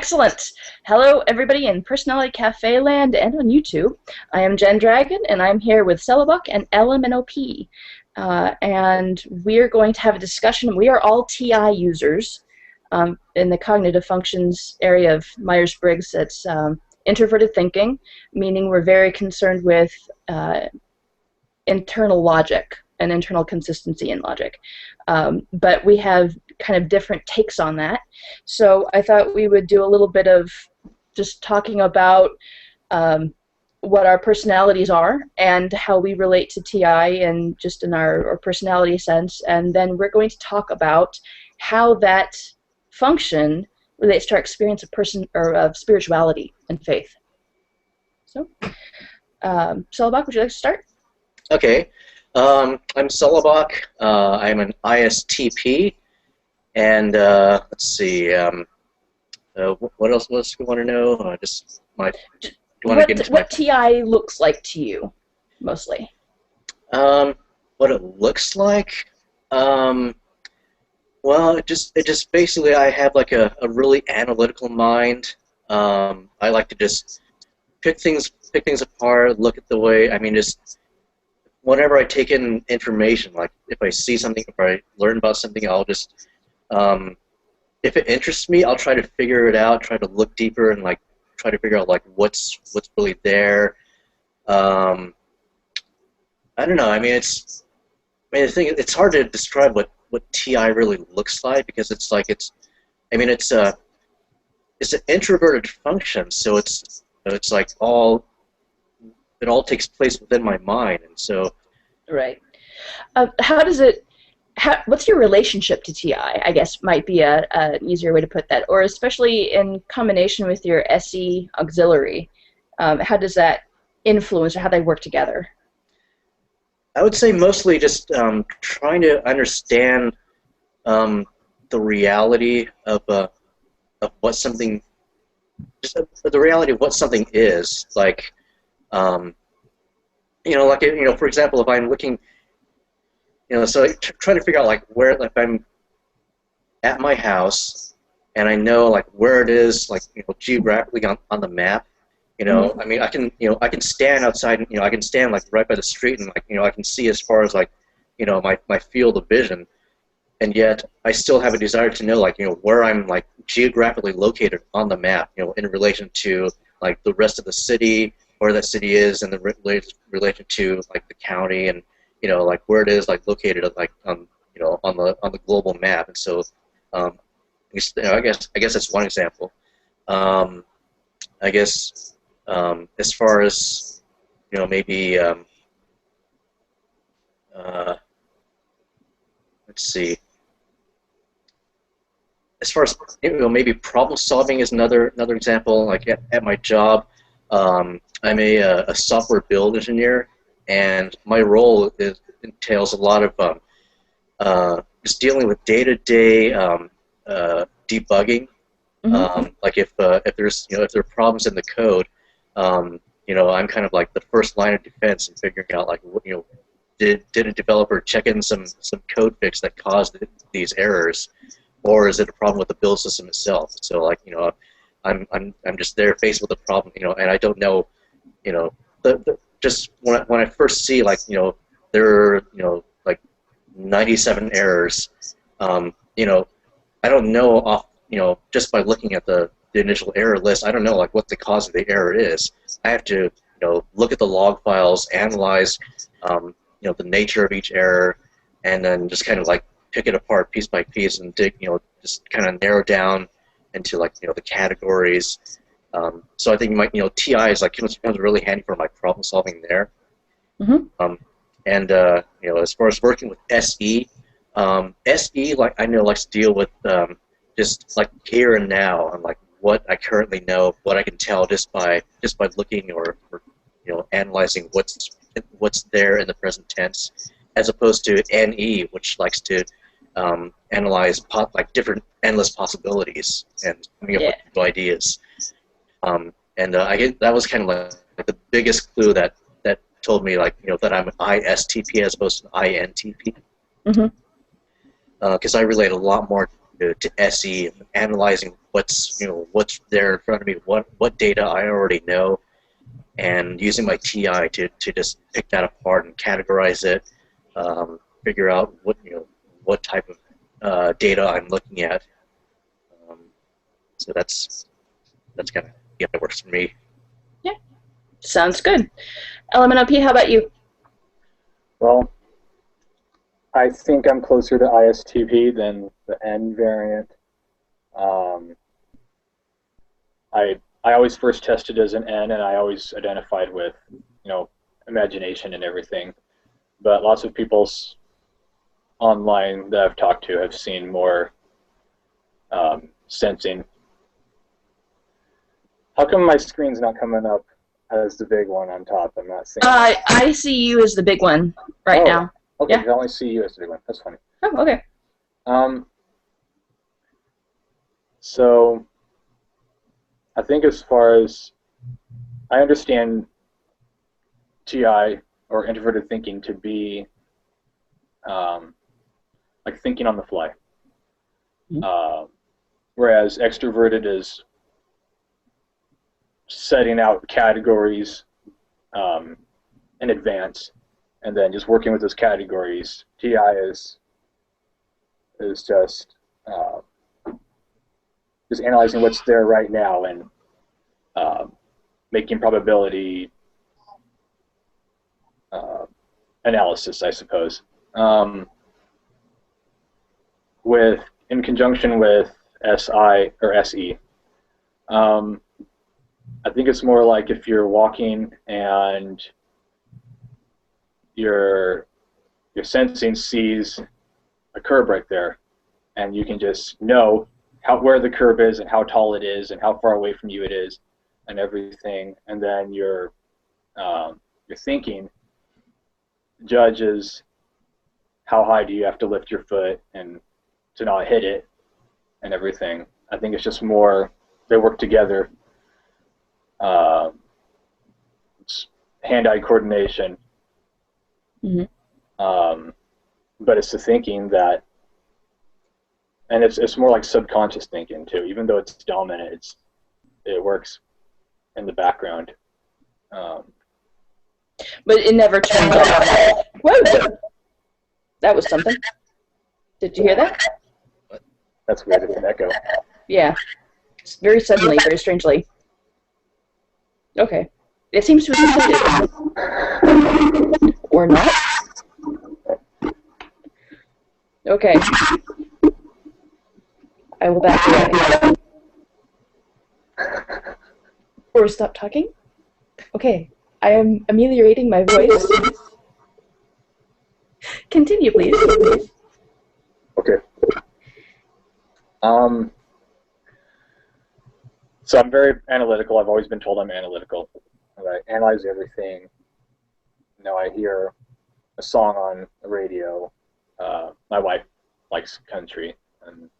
Excellent. Hello, everybody in Personality Cafe land and on YouTube. I am JenDragon, and I'm here with Celebok and Elaminopy. And we're going to have a discussion. We are all TI users in the cognitive functions area of Myers-Briggs. It's introverted thinking, meaning we're very concerned with internal logic and internal consistency in logic. But we have kind of different takes on that. So I thought we would do a little bit of just talking about what our personalities are and how we relate to TI and just in our personality sense. And then we're going to talk about how that function relates to our experience of spirituality and faith. So, Celebok, would you like to start? Okay. I'm Celebok. I'm an ISTP, and let's see. What else do you want to know? What TI looks like to you, mostly? What it looks like? Well, it just basically I have like a really analytical mind. I like to just pick things apart, look at the way. I mean, just whenever I take in information, like if I see something, if I learn about something, I'll just, if it interests me, I'll try to figure it out, try to look deeper, and like try to figure out like what's really there. I don't know. I mean, the thing, it's hard to describe what TI really looks like, because it's an introverted function, so it's like it all takes place within my mind, and so. Right. What's your relationship to TI? I guess might be an easier way to put that, or especially in combination with your SE auxiliary. How does that influence or how they work together? I would say mostly just trying to understand the reality of what something, the reality of what something is. Like, for example, if I'm looking, so trying to figure out like where, if I'm at my house and I know like where it is, like geographically on the map. I mean, I can stand outside, and I can stand like right by the street, and like I can see as far as like my field of vision, and yet I still have a desire to know like where I'm like geographically located on the map, in relation to like the rest of the city, where that city is, and the relation to like the county, and like where it is like located like on the global map. And so I guess that's one example. I guess as far as maybe let's see. As far as maybe problem solving is another example. Like at my job, I'm a software build engineer, and my role entails a lot of just dealing with day-to-day debugging. Like if there's if there are problems in the code, I'm kind of like the first line of defense in figuring out like did a developer check in some code fix that caused these errors, or is it a problem with the build system itself? So like I'm just there faced with a problem, and I don't know, just when I first see like there are like 97 errors, I don't know off just by looking at the initial error list, I don't know like what the cause of the error is. I have to look at the log files, analyze the nature of each error, and then just kind of like pick it apart piece by piece and dig, just kind of narrow down into like the categories. So I think TI is like comes really handy for my problem solving there. And as far as working with SE, SE like I know likes to deal with just like here and now, and like what I currently know, what I can tell just by looking or analyzing what's there in the present tense, as opposed to NE, which likes to analyze like different endless possibilities and coming up with new ideas. I guess that was kind of like the biggest clue that told me like that I'm an ISTP as opposed to an INTP. Because I relate a lot more to SE, analyzing what's there in front of me, what data I already know, and using my TI to just pick that apart and categorize it, figure out what type of data I'm looking at. So that's kind of that works for me. Yeah, sounds good. Elaminopy, how about you? Well, I think I'm closer to ISTP than the N variant. I always first tested as an N, and I always identified with, imagination and everything. But lots of people's online that I've talked to have seen more sensing. How come my screen's not coming up as the big one on top? I'm not seeing. I see you as the big one right now. Okay, yeah. I only see you as the big one. That's funny. Oh, okay. So I think as far as I understand TI or introverted thinking to be like thinking on the fly, whereas extroverted is setting out categories in advance and then just working with those categories. TI is just analyzing what's there right now and making probability analysis, I suppose. In conjunction with SI or SE. I think it's more like if you're walking and your sensing sees a curb right there, and you can just know where the curb is and how tall it is and how far away from you it is and everything, and then your thinking judges how high do you have to lift your foot and to not hit it and everything. I think it's just more they work together. It's hand-eye coordination. But it's the thinking that, and it's more like subconscious thinking too. Even though it's dominant, it works in the background. But it never turns on. Whoa! That was something. Did you hear that? That's weird. It's an echo. Yeah. Very suddenly, very strangely. Okay. It seems to have succeeded. Or not. Okay. I will back away. Or stop talking. Okay. I am ameliorating my voice. Continue, please. Okay. So I'm very analytical. I've always been told I'm analytical. I analyze everything. I hear a song on the radio. My wife likes country, and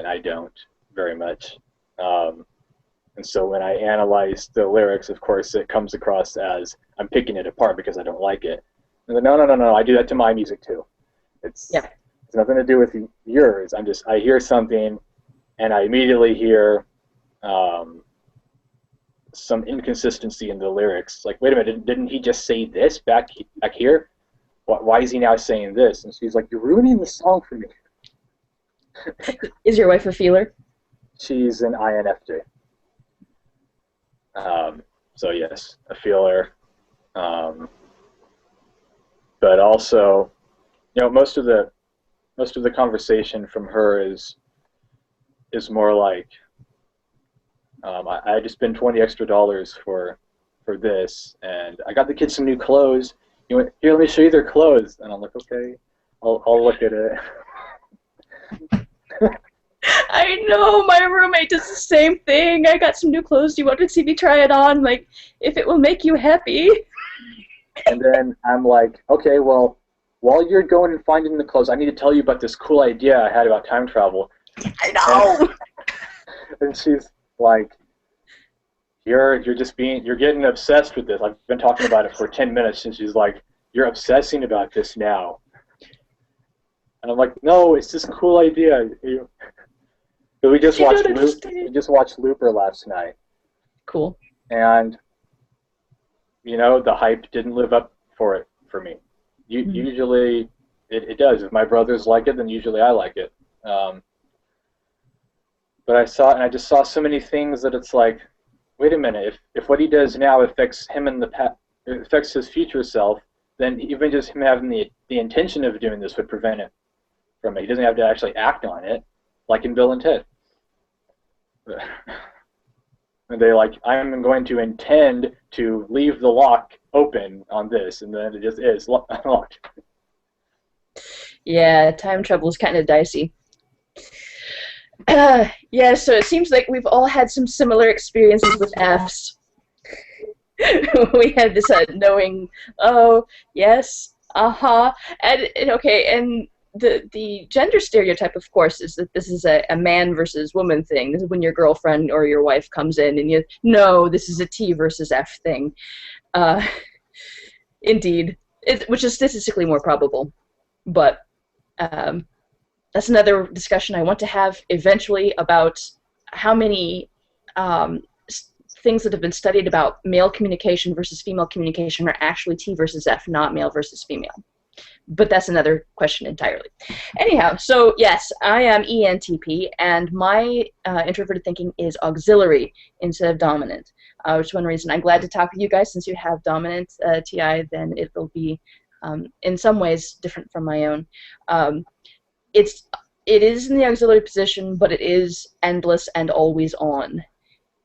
I don't very much. And so when I analyze the lyrics, of course, it comes across as I'm picking it apart because I don't like it. And then, no, I do that to my music too. It's nothing to do with yours. I hear something, and I immediately hear some inconsistency in the lyrics. Like, wait a minute, didn't he just say this back here? Why is he now saying this? And she's like, you're ruining the song for me. Is your wife a feeler? She's an INFJ. So yes, a feeler. But also, most of the conversation from her is more like, I just spent $20 extra for this, and I got the kids some new clothes. Here, let me show you their clothes. And I'm like, okay, I'll look at it. I know, my roommate does the same thing. I got some new clothes. Do you want to see me try it on? Like, if it will make you happy. And then I'm like, okay, well, while you're going and finding the clothes, I need to tell you about this cool idea I had about time travel. I know. And she's like, you're getting obsessed with this. I've been talking about it for 10 minutes, and she's like, you're obsessing about this now. And I'm like, no, it's this cool idea. But we just You watched don't understand. we just watched Looper last night, Cool. and you know the hype didn't live up for me. Mhm. Usually it does. If my brothers like it, then usually I like it. But I just saw so many things that it's like, wait a minute. If what he does now affects him in the past, affects his future self, then even just him having the intention of doing this would prevent it from it. He doesn't have to actually act on it, like in Bill and Ted. And they like, I'm going to intend to leave the lock open on this, and then it just is unlocked. Yeah, time travel is kind of dicey. Yeah, so it seems like we've all had some similar experiences with Fs. We had this knowing, oh, yes, and okay, and the gender stereotype, of course, is that this is a man versus woman thing. This is when your girlfriend or your wife comes in and no, this is a T versus F thing. Indeed, which is statistically more probable, but that's another discussion I want to have eventually about how many things that have been studied about male communication versus female communication are actually T versus F, not male versus female. But that's another question entirely. Anyhow, so yes, I am ENTP, and my introverted thinking is auxiliary instead of dominant, which is one reason I'm glad to talk with you guys. Since you have dominant TI, then it will be in some ways different from my own. It is in the auxiliary position, but it is endless and always on.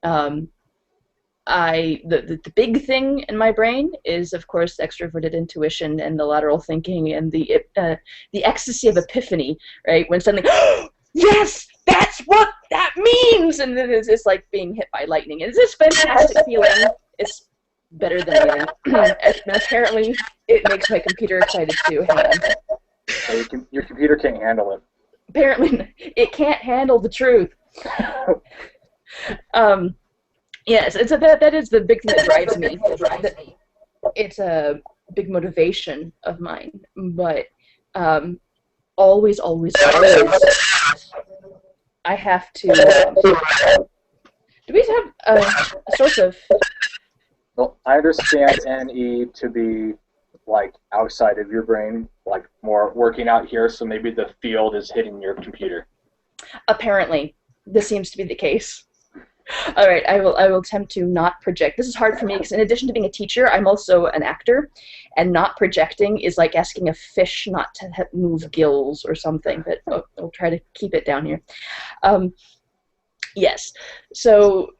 The big thing in my brain is, of course, extroverted intuition and the lateral thinking and the ecstasy of epiphany, right? When suddenly, oh, yes, that's what that means, and then it's like being hit by lightning. It's this fantastic feeling. It's better than anything. And apparently, it makes my computer excited too. Hang on. So your computer can't handle it. Apparently, it can't handle the truth. Yes, that is the big thing that drives me. It's a big motivation of mine, but always, I have to. Do we have a source of? Well, I understand NE to be like outside of your brain, like more working out here, so maybe the field is hitting your computer. Apparently, this seems to be the case. All right, I will attempt to not project. This is hard for me because in addition to being a teacher, I'm also an actor, and not projecting is like asking a fish not to move gills or something, but I'll try to keep it down here. Yes, so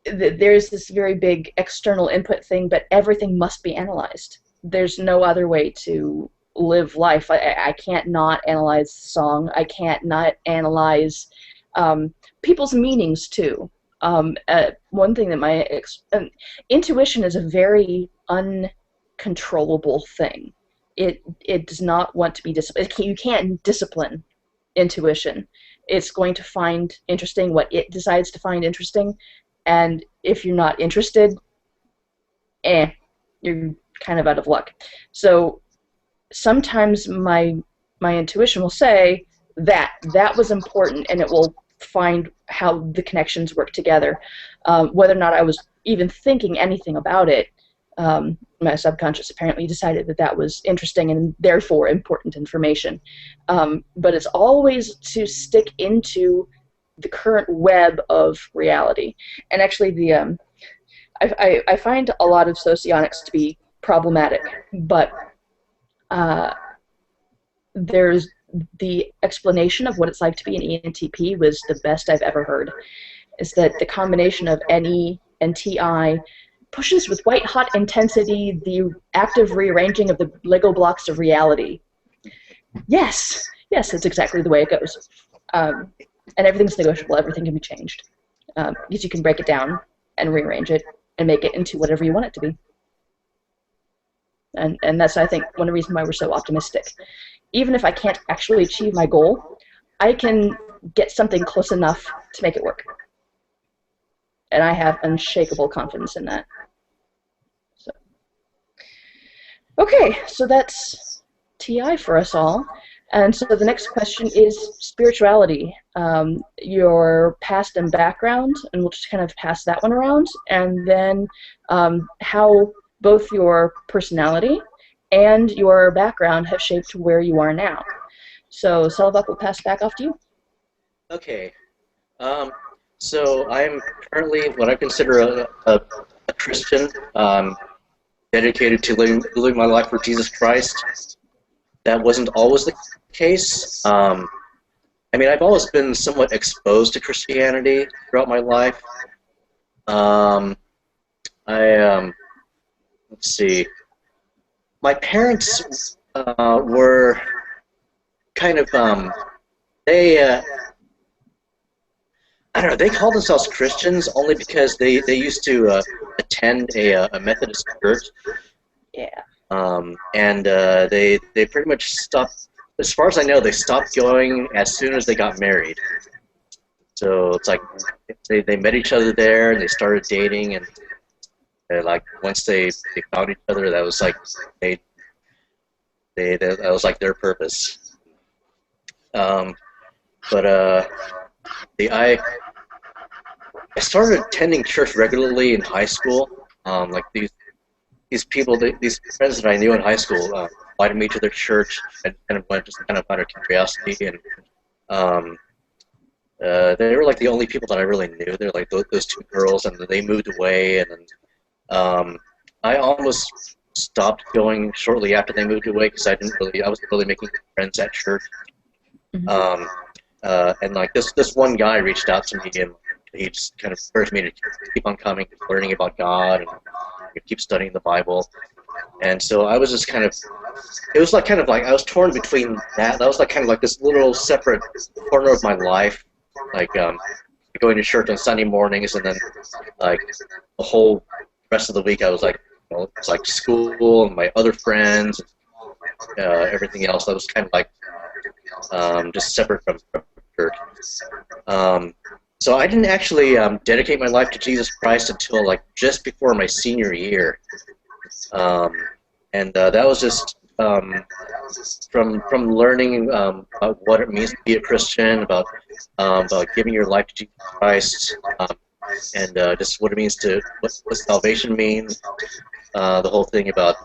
there's this very big external input thing, but everything must be analyzed. There's no other way to live life. I can't not analyze the song. I can't not analyze people's meanings too. One thing that my intuition is a very uncontrollable thing. It does not want to be disciplined. You can't discipline intuition. It's going to find interesting what it decides to find interesting, and if you're not interested, you're kind of out of luck. So sometimes my intuition will say that was important, and it will find how the connections work together. Whether or not I was even thinking anything about it, my subconscious apparently decided that was interesting and therefore important information. But it's always to stick into the current web of reality. And actually, I find a lot of socionics to be problematic, but there's the explanation of what it's like to be an ENTP was the best I've ever heard. Is that the combination of NE and TI pushes with white-hot intensity the active rearranging of the Lego blocks of reality. Yes, that's exactly the way it goes. And everything's negotiable. Everything can be changed. Because you can break it down and rearrange it and make it into whatever you want it to be. And that's, I think, one of the reasons why we're so optimistic. Even if I can't actually achieve my goal, I can get something close enough to make it work. And I have unshakable confidence in that. Okay, so that's TI for us all. And so the next question is spirituality, your past and background, and we'll just kind of pass that one around, and then how both your personality and your background have shaped where you are now. So Celebok, will pass back off to you. Okay. So I'm currently what I consider a Christian, dedicated to living my life for Jesus Christ. That wasn't always the case. I mean, I've always been somewhat exposed to Christianity throughout my life. Let's see. My parents were kind of they I don't know. They called themselves Christians only because they used to attend a Methodist church. Yeah. And they pretty much stopped. As far as I know, they stopped going as soon as they got married. So it's like they met each other there and they started dating, and like once they found each other, that was like that was like their purpose. I started attending church regularly in high school. Like these people, these friends that I knew in high school, invited me to their church, and kind of went just kind of out of curiosity, and they were like the only people that I really knew. They're like those two girls, and they moved away, and then I almost stopped going shortly after they moved away because I wasn't really making friends at church. Mm-hmm. And like this one guy reached out to me, and he just kind of encouraged me to keep on coming, learning about God, and keep studying the Bible. And so I was just kind of, it was like kind of like I was torn between that. That was like kind of like this little separate corner of my life, like going to church on Sunday mornings, and then like the whole rest of the week I was like, you know, it's like school and my other friends, everything else. That was kind of like just separate from church. So I didn't actually dedicate my life to Jesus Christ until like just before my senior year, and that was just from learning about what it means to be a Christian, about giving your life to Jesus Christ, and just what it means what salvation means, the whole thing about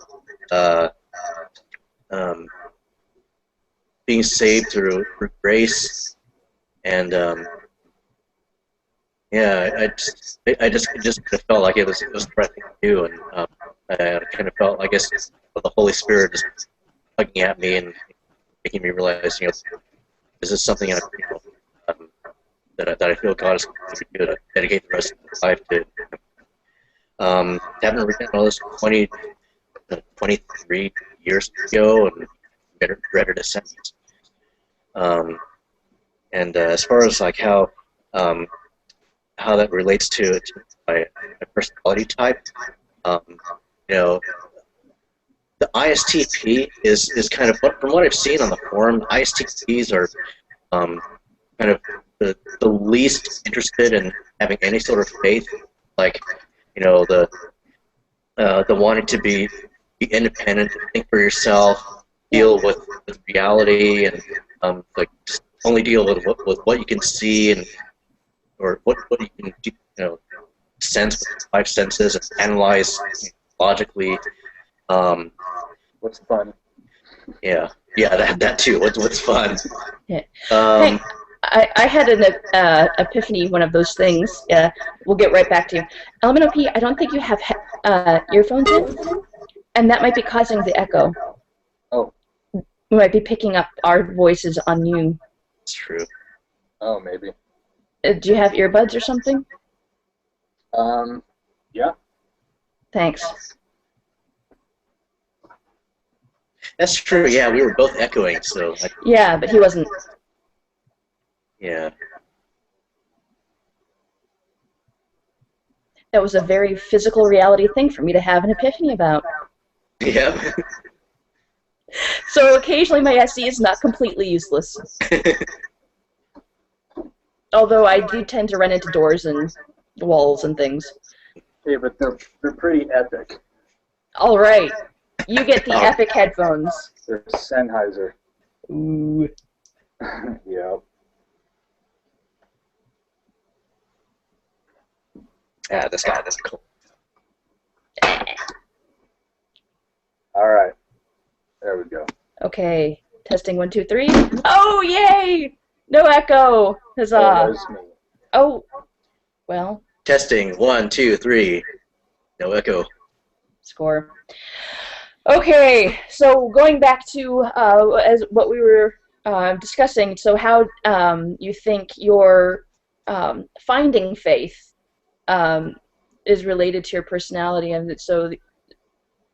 being saved through grace, and yeah, I just kind of felt like it was the right thing to do, and I kind of felt, I guess, the Holy Spirit just tugging at me and making me realize, you know, this is something that I feel God is going to do to dedicate the rest of my life to. Haven't written all this 23 years ago, and regretted it since. And as far as like how that relates to my personality type, you know, the ISTP is kind of, from what I've seen on the forum, ISTPs are kind of the least interested in having any sort of faith, like, you know, the wanting to be independent, think for yourself, deal with reality, and like just only deal with what you can see, and or what you can, you know, sense with the five senses, and analyze logically. What's fun? Yeah, that too. What's fun? Yeah. Hey, I had an epiphany, one of those things. We'll get right back to you. Elaminopy, I don't think you have earphones in, and that might be causing the echo. Oh. We might be picking up our voices on you. It's true. Oh, maybe. Do you have earbuds or something? Yeah. Thanks. That's true. Yeah, we were both echoing, so. Yeah, but he wasn't. Yeah. That was a very physical reality thing for me to have an epiphany about. Yeah. So occasionally my SE is not completely useless. Although I do tend to run into doors and walls and things. Yeah, but they're pretty epic. All right. You get the epic headphones. They're Sennheiser. Ooh. Yep. Yeah, this guy, that's cool. All right. There we go. Okay. Testing 1, 2, 3. Oh, yay! No echo. Huzzah. That was me. Oh. Well. Testing 1, 2, 3. No echo. Score. Okay, so going back to as what we were discussing, so how you think your finding faith is related to your personality, and so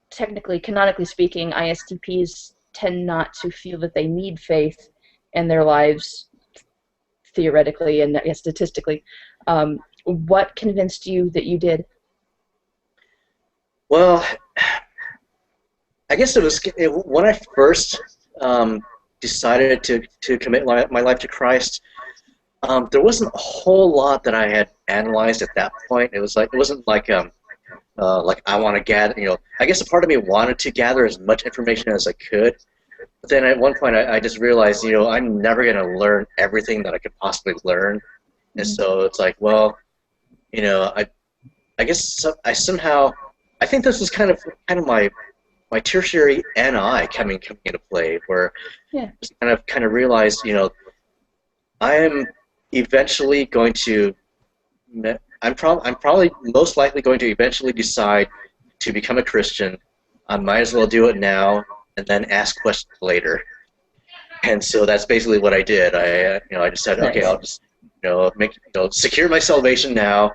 technically, canonically speaking, ISTPs tend not to feel that they need faith in their lives, theoretically and I guess statistically. What convinced you that you did? Well, I guess it was when I first decided to commit my life to Christ. There wasn't a whole lot that I had analyzed at that point. It wasn't like I want to gather. I guess a part of me wanted to gather as much information as I could. But then at one point, I just realized, I'm never going to learn everything that I could possibly learn, and so it's like, well, I guess I think this was kind of my tertiary NI coming into play, where Yeah. I kind of realized, I am eventually going to, I'm probably most likely going to eventually decide to become a Christian. I might as well do it now and then ask questions later. And so that's basically what I did. I just said, okay, I'll just, secure my salvation now,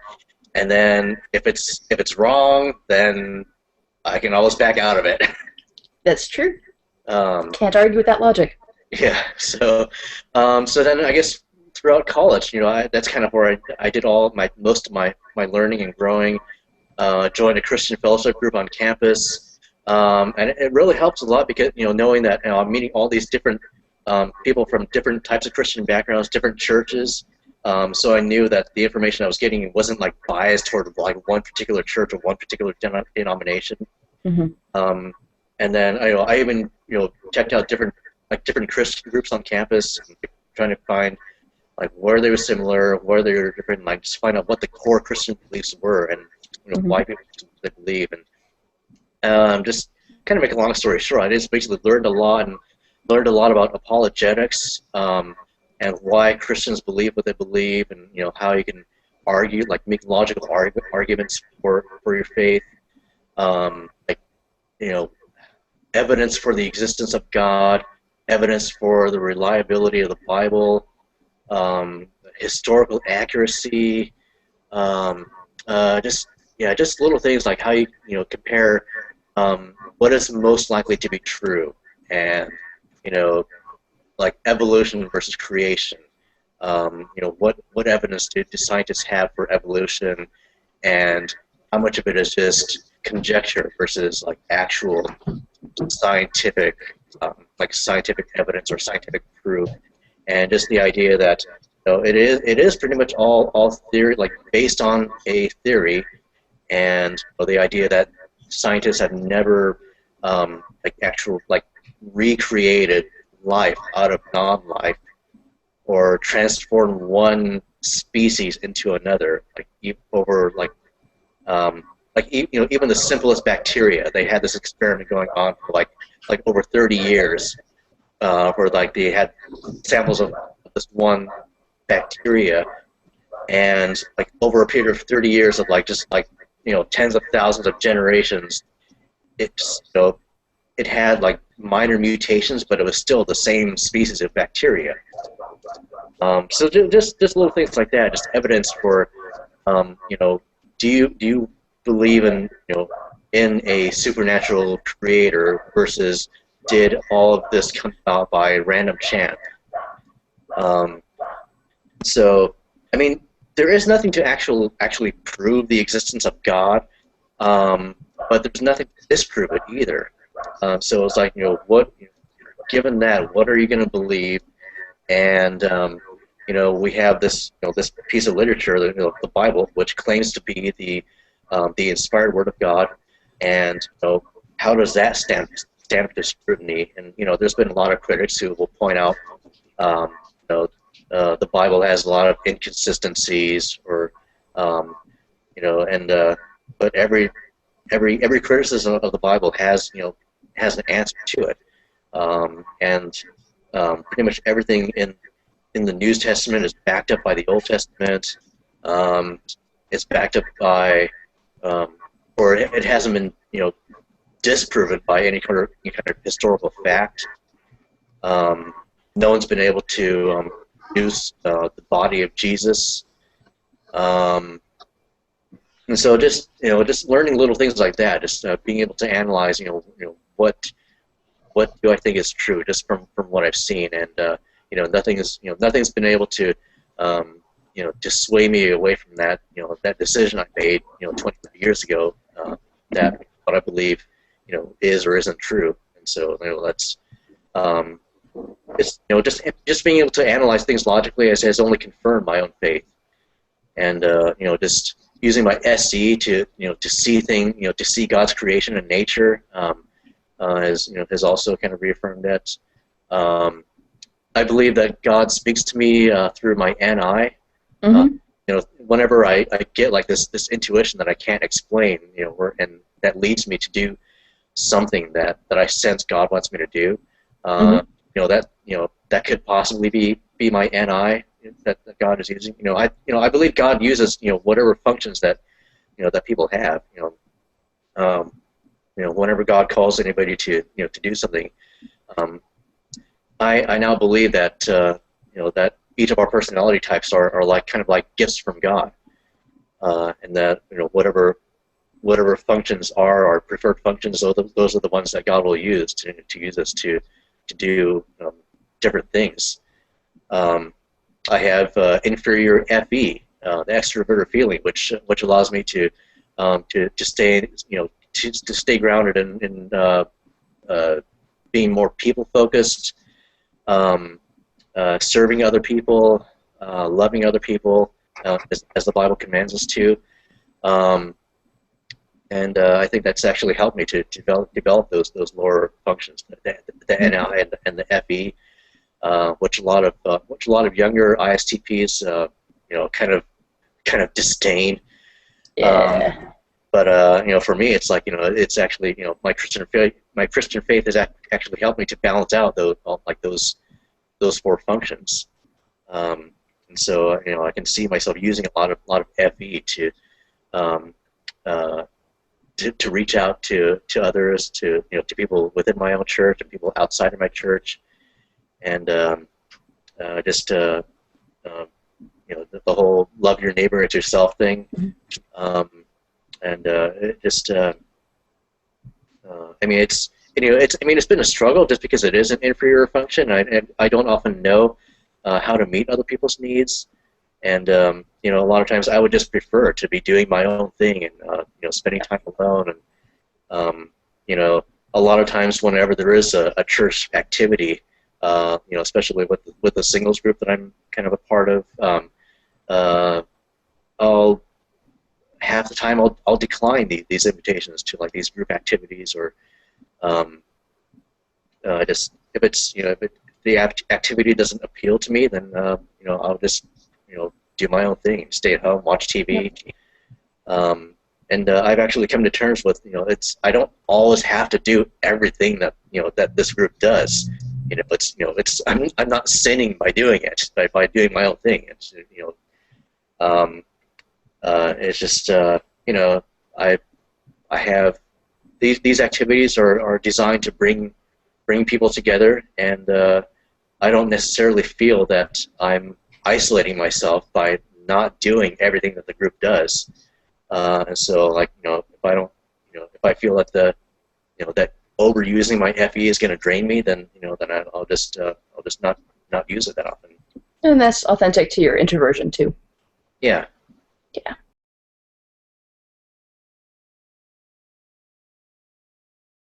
and then if it's wrong, then I can always back out of it. That's true. Can't argue with that logic. Yeah. So then I guess throughout college, that's kind of where I did most of my learning and growing. Joined a Christian fellowship group on campus, and it really helps a lot because knowing that I'm meeting all these different people from different types of Christian backgrounds, different churches. So I knew that the information I was getting wasn't like biased toward like one particular church or one particular denomination. Mm-hmm. And then I even checked out different Christian groups on campus, trying to find like where they were similar, where they were different, like just find out what the core Christian beliefs were and why people believe. And just kind of make a long story short, I just basically learned a lot about apologetics and why Christians believe what they believe, and how you can argue, like make logical arguments for your faith, evidence for the existence of God, evidence for the reliability of the Bible, historical accuracy, just little things like how you compare what is most likely to be true, and like evolution versus creation. What evidence do scientists have for evolution, and how much of it is just conjecture versus like actual scientific evidence or scientific proof, and just the idea that it is pretty much all theory, like based on a theory, and the idea that scientists have never recreated life out of non-life or transformed one species into another, even the simplest bacteria. They had this experiment going on for like over 30 years, where they had samples of this one bacteria, and like over a period of 30 years of tens of thousands of generations, it had like minor mutations, but it was still the same species of bacteria. So just little things like that, just evidence for, do you believe in a supernatural creator versus did all of this come about by random chance? So I mean, there is nothing to actually prove the existence of God, but there's nothing to disprove it either. So it's like, given that, what are you going to believe? And we have this this piece of literature, the Bible, which claims to be the inspired Word of God, and how does that stand stand up to scrutiny. And there's been a lot of critics who will point out, the Bible has a lot of inconsistencies, or but every criticism of the Bible has an answer to it, and pretty much everything in the New Testament is backed up by the Old Testament. It's backed up by, or it hasn't been disproven by any kind of historical fact. No one's been able to produce the body of Jesus. And so just learning little things like that, just being able to analyze what do I think is true just from what I've seen, and nothing's been able to to sway me away from that that decision I made 20 years ago, that what I believe is or isn't true. And so that's just being able to analyze things logically has only confirmed my own faith, and just using my SE to see to see God's creation and nature has also kind of reaffirmed that. I believe that God speaks to me through my NI. Whenever I get like this intuition that I can't explain, and that leads me to do something that I sense God wants me to do. That could possibly be my NI that God is using. I believe God uses whatever functions that that people have. Whenever God calls anybody to to do something, I now believe that that each of our personality types are like kind of like gifts from God, and that whatever functions are our preferred functions, those are the ones that God will use to use us to do different things. I have inferior FE, the extroverted feeling, which allows me to stay to stay grounded in being more people focused, serving other people, loving other people, as the Bible commands us to. And I think that's actually helped me to develop those lower functions, the NI and the FE, which a lot of younger ISTPs kind of disdain. Yeah. But for me, it's like it's actually my Christian faith has actually helped me to balance out those four functions. And so I can see myself using a lot of FE to reach out to others, to people within my own church and people outside of my church, and just the whole love your neighbor as yourself thing, and it just it's been a struggle just because it is an inferior function. I don't often know how to meet other people's needs. And a lot of times I would just prefer to be doing my own thing and spending time alone. And a lot of times whenever there is a church activity, especially with the singles group that I'm kind of a part of, I'll half the time I'll decline these invitations to like these group activities, or just if the activity doesn't appeal to me, then I'll just do my own thing, stay at home, watch TV. And I've actually come to terms with I don't always have to do everything that that this group does. I'm not sinning by doing it, by doing my own thing. It's it's just I have these activities are designed to bring people together, and I don't necessarily feel that I'm isolating myself by not doing everything that the group does, and so if I don't if I feel that that overusing my FE is going to drain me, then I'll just not use it that often. And that's authentic to your introversion too. Yeah. Yeah.